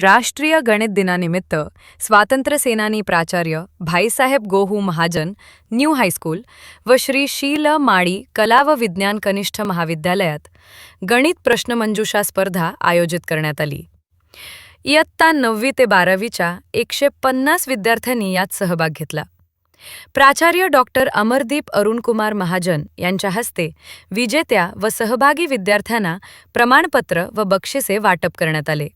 राष्ट्रीय गणित दिनानिमित्त स्वातंत्र्य सेनानी प्राचार्य भाईसाहेब गोहू महाजन न्यू हायस्कूल व श्री शील माळी कला व विज्ञान कनिष्ठ महाविद्यालयात गणित प्रश्नमंजुषा स्पर्धा आयोजित करण्यात आली। इयत्ता 9वी ते 12वीच्या 150 विद्यार्थ्यांनी यात सहभाग घेतला। प्राचार्य डॉक्टर अमरदीप अरुणकुमार महाजन यांच्या हस्ते विजेत्या व सहभागी विद्यार्थ्यांना प्रमाणपत्र व बक्षिसे वाटप करण्यात आले।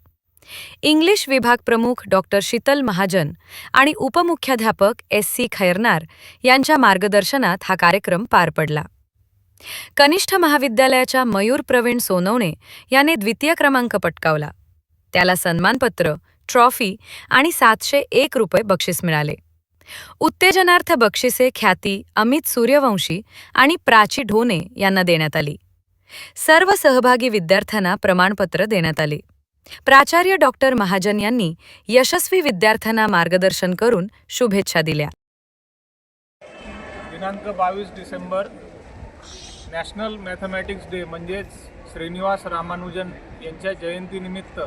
इंग्लिश विभाग प्रमुख डॉक्टर शीतल महाजन आणि उपमुख्याध्यापक SC खैरनार यांच्या मार्गदर्शनात हा कार्यक्रम पार पडला। कनिष्ठ महाविद्यालयाच्या मयूर प्रवीण सोनवणे याने द्वितीय क्रमांक पटकावला। त्याला सन्मानपत्र, ट्रॉफी आणि 701 रुपये बक्षीस मिळाले। उत्तेजनार्थ बक्षिसे ख्याती अमित सूर्यवंशी आणि प्राची ढोणे यांना देण्यात आली। सर्व सहभागी विद्यार्थ्यांना प्रमाणपत्र देण्यात आले। प्राचार्य डॉक्टर महाजन यांनी यशस्वी विद्यार्थ्यांना मार्गदर्शन करून शुभेच्छा दिल्या। दिनांक 22 डिसेंबर नॅशनल मॅथमॅटिक्स डे म्हणजेच श्रीनिवास रामानुजन यांच्या जयंतीनिमित्त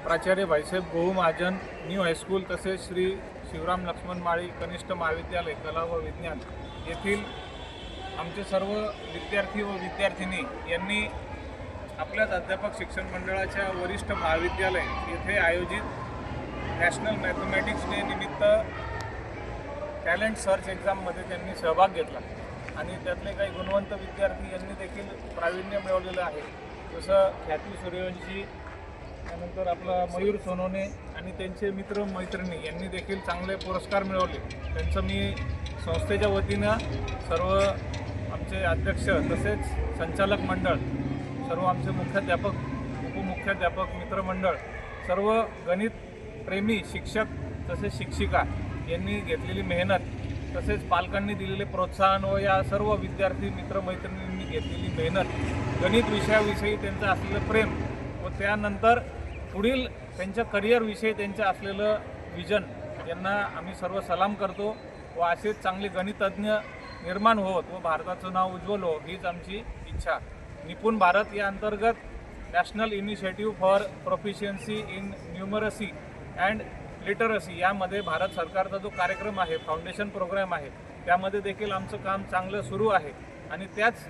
प्राचार्य भाईसाहेब गोहू महाजन न्यू हायस्कूल तसेच श्री शिवराम लक्ष्मण माळी कनिष्ठ महाविद्यालय कला व विज्ञान येथील आमचे सर्व विद्यार्थी व विद्यार्थिनी यांनी आपल्याच अध्यापक शिक्षण मंडळाच्या वरिष्ठ महाविद्यालय येथे आयोजित नॅशनल मॅथमॅटिक्स डे निमित्त टॅलेंट सर्च एक्झाममध्ये त्यांनी सहभाग घेतला आणि त्यातले काही गुणवंत विद्यार्थी यांनी देखील प्रावीण्य मिळवलेलं आहे। जसं ख्याती सूर्यवंशी, त्यानंतर आपला मयूर सोनवणे आणि त्यांचे मित्र मैत्रिणी यांनी देखील चांगले पुरस्कार मिळवले। त्यांचं मी संस्थेच्या वतीनं सर्व आमचे अध्यक्ष तसेच संचालक मंडळ, सर्व आमचे मुख्याध्यापक, उपमुख्याध्यापक, मित्रमंडळ, सर्व गणित प्रेमी शिक्षक तसेच शिक्षिका यांनी घेतलेली मेहनत तसेच पालकांनी दिलेले प्रोत्साहन व या सर्व विद्यार्थी मित्रमैत्रिणींनी घेतलेली मेहनत, गणित विषयाविषयी त्यांचं असलेलं प्रेम व त्यानंतर पुढील त्यांच्या करिअरविषयी त्यांचं असलेलं विजन यांना आम्ही सर्व सलाम करतो व असेच चांगले गणितज्ञ निर्माण होत व भारताचं नाव उज्ज्वल हो हीच आमची इच्छा। निपुण भारत या अंतर्गत national initiative for proficiency in numeracy and literacy यामध्ये भारत सरकारचा जो कार्यक्रम आहे, फाउंडेशन प्रोग्राम आहे, त्यामध्ये देखील आमचं काम चांगलं सुरू आहे आणि त्याच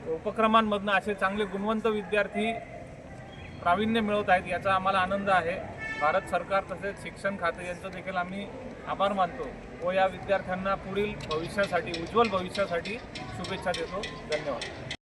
उपक्रमांमधून असे चांगले गुणवंत विद्यार्थी प्रावीण्य मिळवत आहेत याचा आम्हाला आनंद आहे। भारत सरकार तसेच शिक्षण खाते यांचं देखील आम्ही आभार मानतो व या विद्यार्थ्यांना पुढील भविष्यासाठी, उज्ज्वल भविष्यासाठी शुभेच्छा देतो। धन्यवाद।